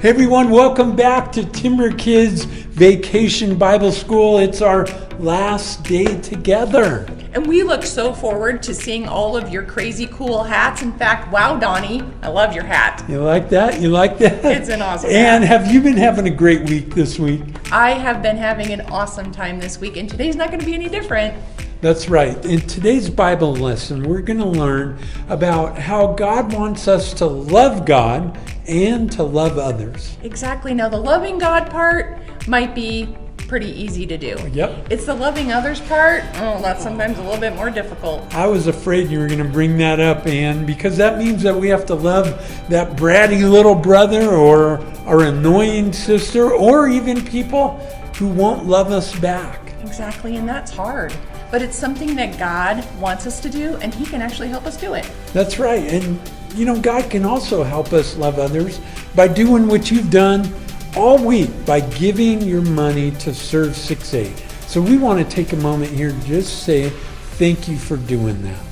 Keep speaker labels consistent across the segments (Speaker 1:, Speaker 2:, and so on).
Speaker 1: Hey everyone, welcome back to Timber Kids Vacation Bible School. It's our last day together.
Speaker 2: And we look so forward to seeing all of your crazy cool hats. In fact, wow, Donnie, I love your hat.
Speaker 1: You like that? You like that?
Speaker 2: It's an awesome
Speaker 1: And
Speaker 2: hat.
Speaker 1: have you been having a great week this week?
Speaker 2: I have been having an awesome time this week, and today's not going to be any different.
Speaker 1: That's right. In today's Bible lesson, we're going to learn about how God wants us to love God and to love others.
Speaker 2: Exactly. Now, the loving God part might be pretty easy to do.
Speaker 1: Yep.
Speaker 2: It's the loving others part, that's sometimes a little bit more difficult.
Speaker 1: I was afraid you were going to bring that up, Ann, because that means that we have to love that bratty little brother or our annoying sister or even people who won't love us back.
Speaker 2: Exactly, and that's hard. But it's something that God wants us to do, and He can actually help us do it.
Speaker 1: That's right. And, you know, God can also help us love others by doing what you've done all week, by giving your money to Serve 6-8. So we want to take a moment here to just say thank you for doing that.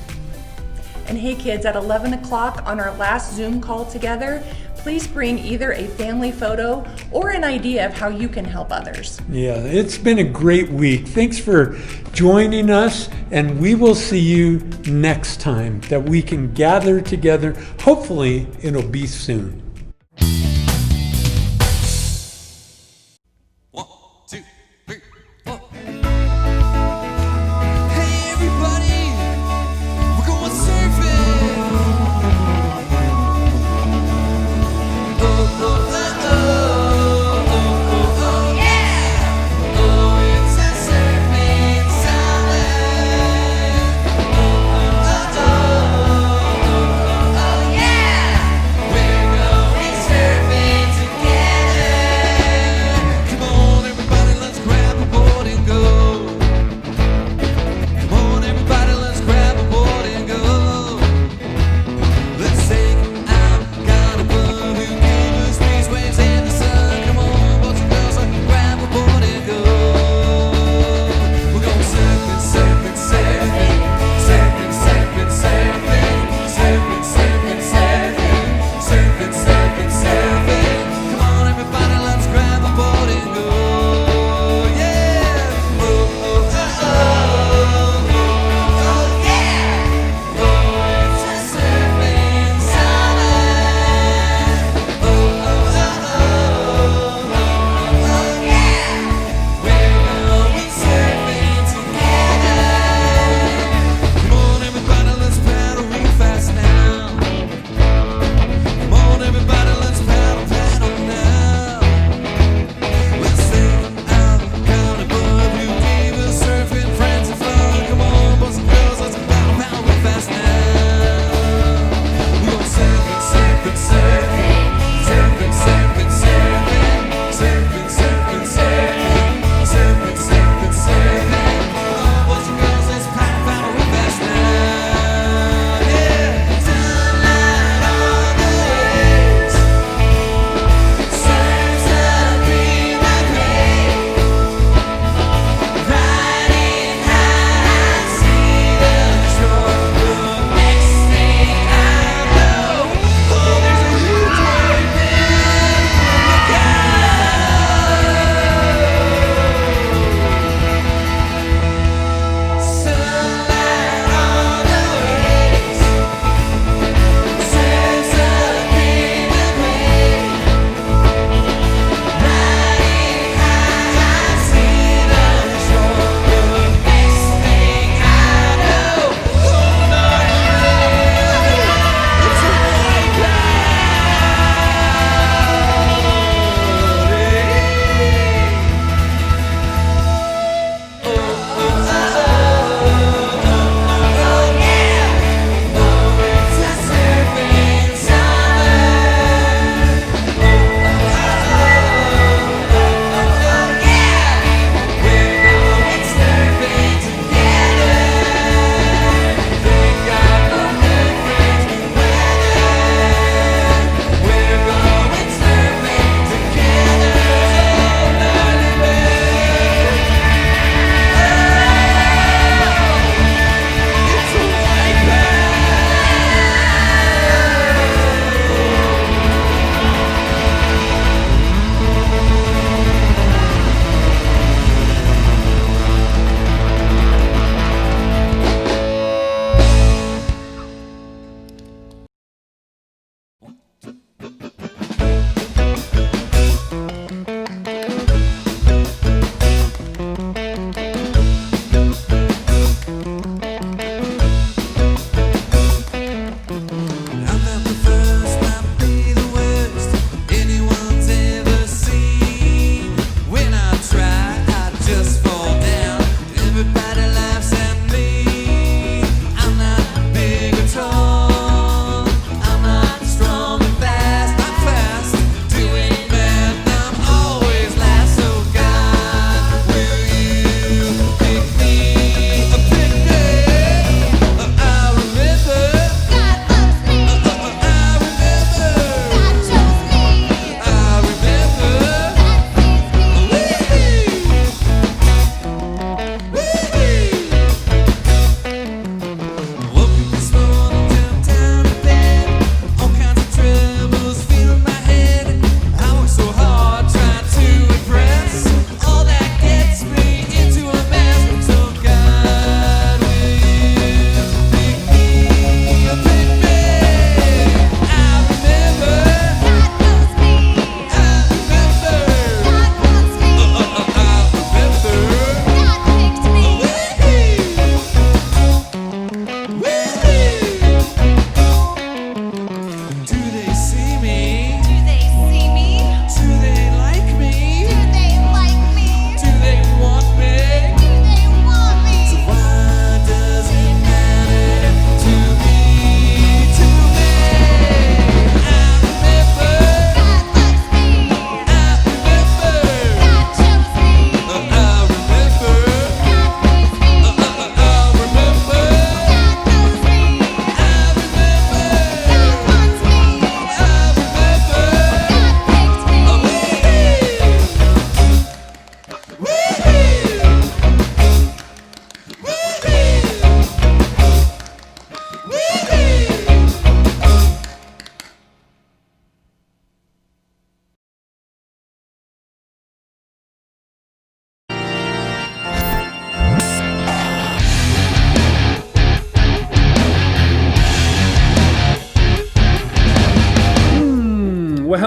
Speaker 2: And hey kids, at 11 o'clock on our last Zoom call together, please bring either a family photo or an idea of how you can help others.
Speaker 1: Yeah, it's been a great week. Thanks for joining us, and we will see you next time that we can gather together. Hopefully, it'll be soon.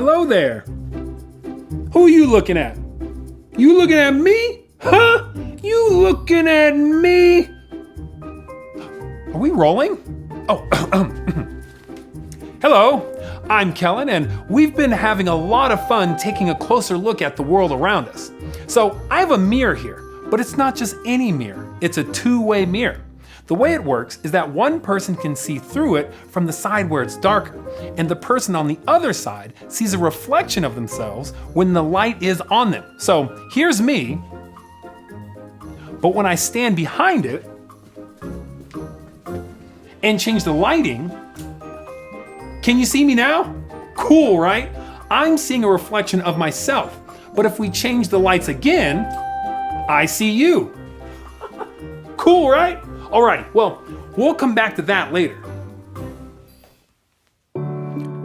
Speaker 3: hello there. Who are you looking at? You looking at me? Huh? You looking at me? Are we rolling? Oh, hello. I'm Kellen, and we've been having a lot of fun taking a closer look at the world around us. So I have a mirror here, but it's not just any mirror. It's a two-way mirror. The way it works is that one person can see through it from the side where it's darker, and the person on the other side sees a reflection of themselves when the light is on them. So here's me, but when I stand behind it and change the lighting, can you see me now? Cool, right? I'm seeing a reflection of myself, but if we change the lights again, I see you. Cool, right? Alrighty, well, we'll come back to that later.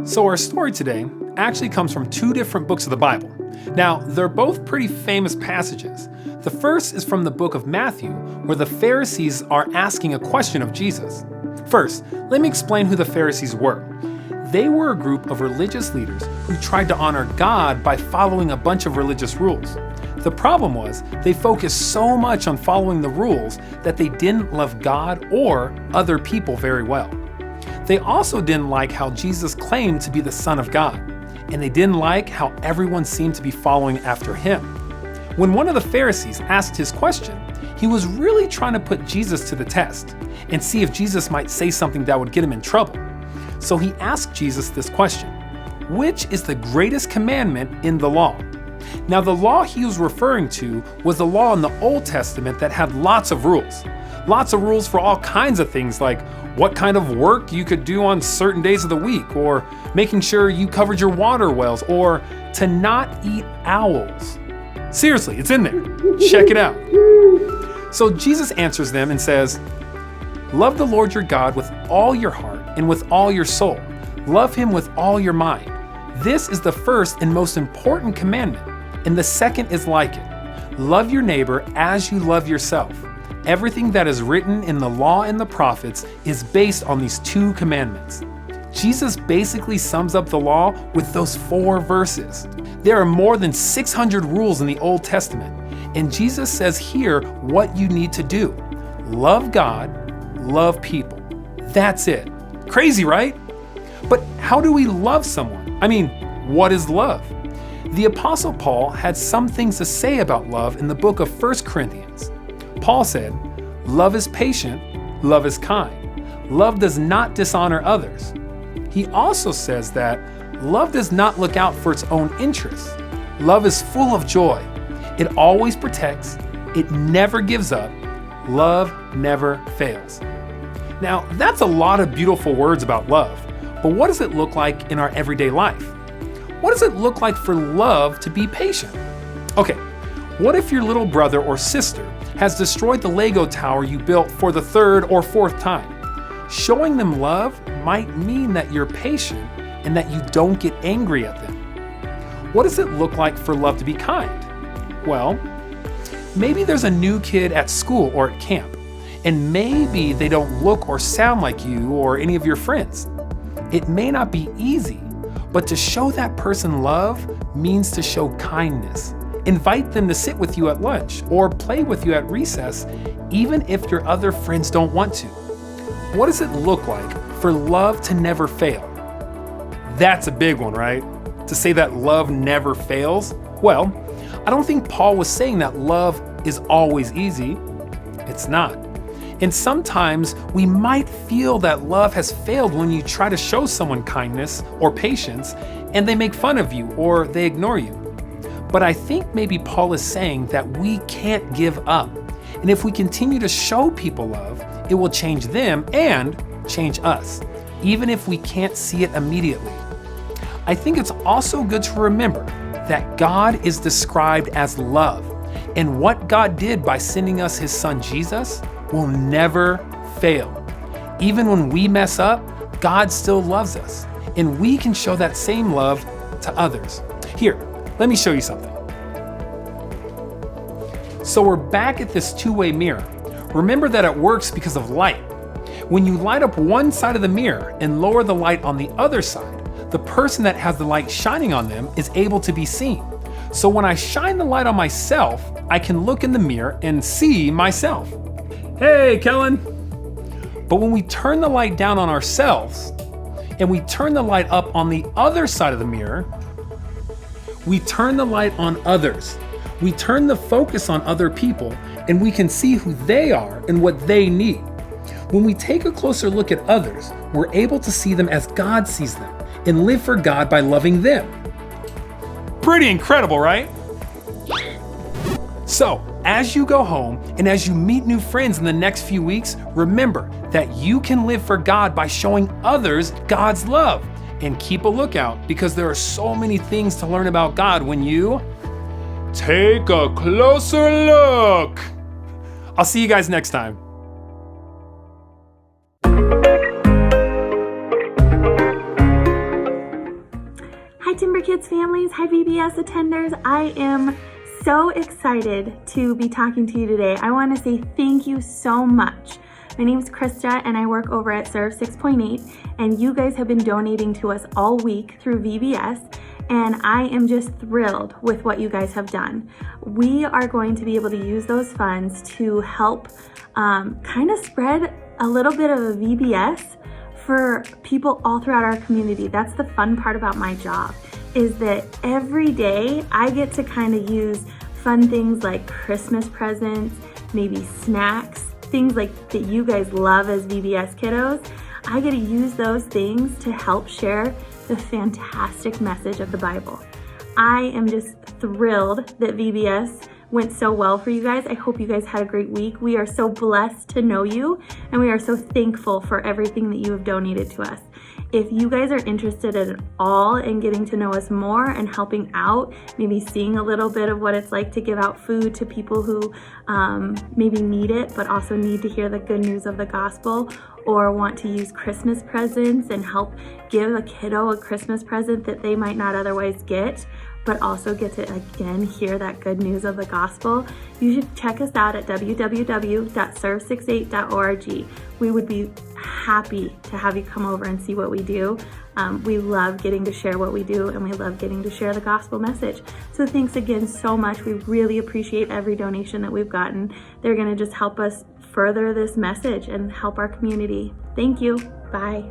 Speaker 3: So our story today actually comes from two different books of the Bible. Now, they're both pretty famous passages. The first is from the book of Matthew, where the Pharisees are asking a question of Jesus. First, let me explain who the Pharisees were. They were a group of religious leaders who tried to honor God by following a bunch of religious rules. The problem was, they focused so much on following the rules that they didn't love God or other people very well. They also didn't like how Jesus claimed to be the Son of God, and they didn't like how everyone seemed to be following after him. When one of the Pharisees asked his question, he was really trying to put Jesus to the test and see if Jesus might say something that would get him in trouble. So he asked Jesus this question: which is the greatest commandment in the law? Now, the law he was referring to was the law in the Old Testament that had lots of rules. Lots of rules for all kinds of things, like what kind of work you could do on certain days of the week, or making sure you covered your water wells, or to not eat owls. Seriously, it's in there. Check it out. So Jesus answers them and says, "Love the Lord your God with all your heart and with all your soul. Love him with all your mind. This is the first and most important commandment, and the second is like it. Love your neighbor as you love yourself. Everything that is written in the law and the prophets is based on these two commandments." Jesus basically sums up the law with those 4 verses. There are more than 600 rules in the Old Testament, and Jesus says here what you need to do. Love God, love people. That's it. Crazy, right? But how do we love someone? I mean, what is love? The Apostle Paul had some things to say about love in the book of 1 Corinthians. Paul said, "Love is patient, love is kind. Love does not dishonor others." He also says that love does not look out for its own interests. Love is full of joy. It always protects. It never gives up. Love never fails. Now, that's a lot of beautiful words about love, but what does it look like in our everyday life? What does it look like for love to be patient? Okay, what if your little brother or sister has destroyed the Lego tower you built for the 3rd or 4th time? Showing them love might mean that you're patient and that you don't get angry at them. What does it look like for love to be kind? Well, maybe there's a new kid at school or at camp, and maybe they don't look or sound like you or any of your friends. It may not be easy, but to show that person love means to show kindness. Invite them to sit with you at lunch or play with you at recess, even if your other friends don't want to. What does it look like for love to never fail? That's a big one, right? To say that love never fails? Well, I don't think Paul was saying that love is always easy. It's not. And sometimes we might feel that love has failed when you try to show someone kindness or patience and they make fun of you or they ignore you. But I think maybe Paul is saying that we can't give up. And if we continue to show people love, it will change them and change us, even if we can't see it immediately. I think it's also good to remember that God is described as love, and what God did by sending us his son Jesus will never fail. Even when we mess up, God still loves us, and we can show that same love to others. Here, let me show you something. So we're back at this two-way mirror. Remember that it works because of light. When you light up one side of the mirror and lower the light on the other side, the person that has the light shining on them is able to be seen. So when I shine the light on myself, I can look in the mirror and see myself. Hey, Kellen. But when we turn the light down on ourselves and we turn the light up on the other side of the mirror, we turn the light on others. We turn the focus on other people and we can see who they are and what they need. When we take a closer look at others, we're able to see them as God sees them and live for God by loving them. Pretty incredible, right? So, as you go home and as you meet new friends in the next few weeks, remember that you can live for God by showing others God's love. And keep a lookout because there are so many things to learn about God when you take a closer look. I'll see you guys next time.
Speaker 4: Hi Timber Kids families, hi VBS attenders. I am so excited to be talking to you today. I want to say thank you so much. My name is Krista and I work over at Serve 6.8, and you guys have been donating to us all week through VBS, and I am just thrilled with what you guys have done. We are going to be able to use those funds to help kind of spread a little bit of a VBS for people all throughout our community. That's the fun part about my job, is that every day I get to kind of use fun things like Christmas presents, maybe snacks, things like that you guys love as VBS kiddos. I get to use those things to help share the fantastic message of the Bible. I am just thrilled that VBS went so well for you guys. I hope you guys had a great week. We are so blessed to know you, and we are so thankful for everything that you have donated to us. If you guys are interested at all in getting to know us more and helping out, maybe seeing a little bit of what it's like to give out food to people who maybe need it, but also need to hear the good news of the gospel, or want to use Christmas presents and help give a kiddo a Christmas present that they might not otherwise get, but also get to again hear that good news of the gospel, you should check us out at www.serve68.org. We would be happy to have you come over and see what we do. We love getting to share what we do, and we love getting to share the gospel message. So thanks again so much. We really appreciate every donation that we've gotten. They're going to just help us further this message and help our community. Thank you. Bye.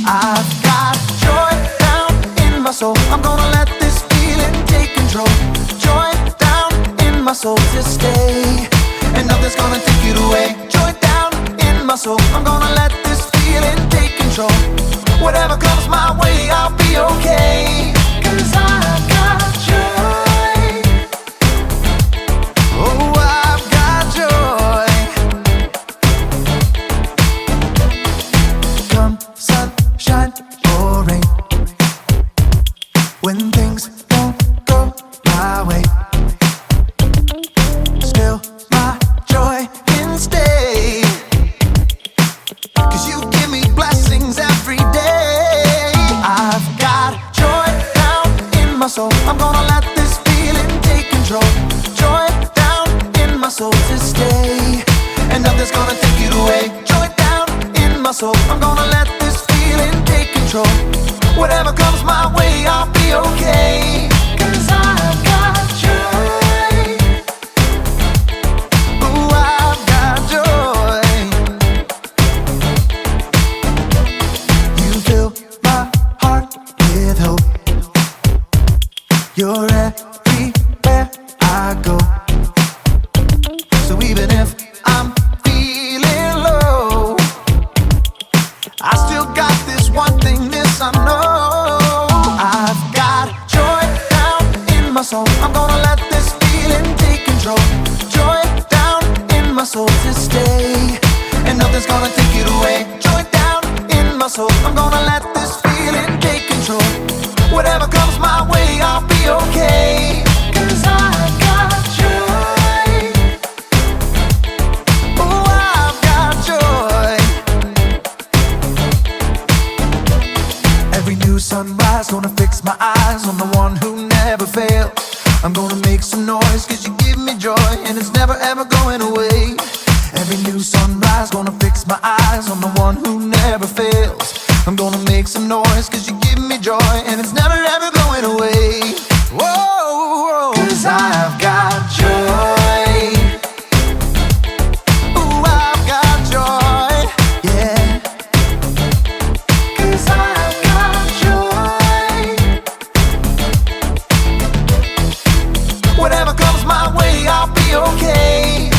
Speaker 5: I've got joy down in my soul. I'm gonna let this feeling take control. Joy down in my soul to stay, and nothing's gonna take it away. Joy down in my soul. I'm gonna let this feeling take control. Whatever comes my way, I'll be okay. 'Cause I've got joy. Oh, I've got joy. Come sunshine or rain, when things don't go my way, still my joy can stay. 'Cause you give me blessings every day. I've got joy down in my soul. I'm gonna let this feeling take control. Joy down in my soul to stay, and nothing's gonna take it away. Joy down in my soul. I'm gonna let this feeling take control. Whatever comes my way, I'll be okay. 'Cause I've got joy. Ooh, I've got joy. You fill my heart with hope. You're everywhere I go. So even if I'm feeling low, I still got this one thing, this I know. I've got joy down in my soul. I'm gonna let this feeling take control. Joy down in my soul to stay, and nothing's gonna take it away. Joy down in my soul. I'm gonna let this feeling take control. Whatever comes my way, I'll be okay. 'Cause I've got joy. Oh, I've got joy. Every new sunrise gonna fix my eyes on the one who never fails. I'm gonna make some noise, cause you give me joy, and it's never ever going away. Every new sunrise, gonna fix my eyes on the one who never fails. I'm gonna make some noise, cause you give me joy, and it's never ever going away. Whoa, cause I've got joy. Ooh, I've got joy, yeah. Cause I've got joy. Whatever comes my way, I'll be okay.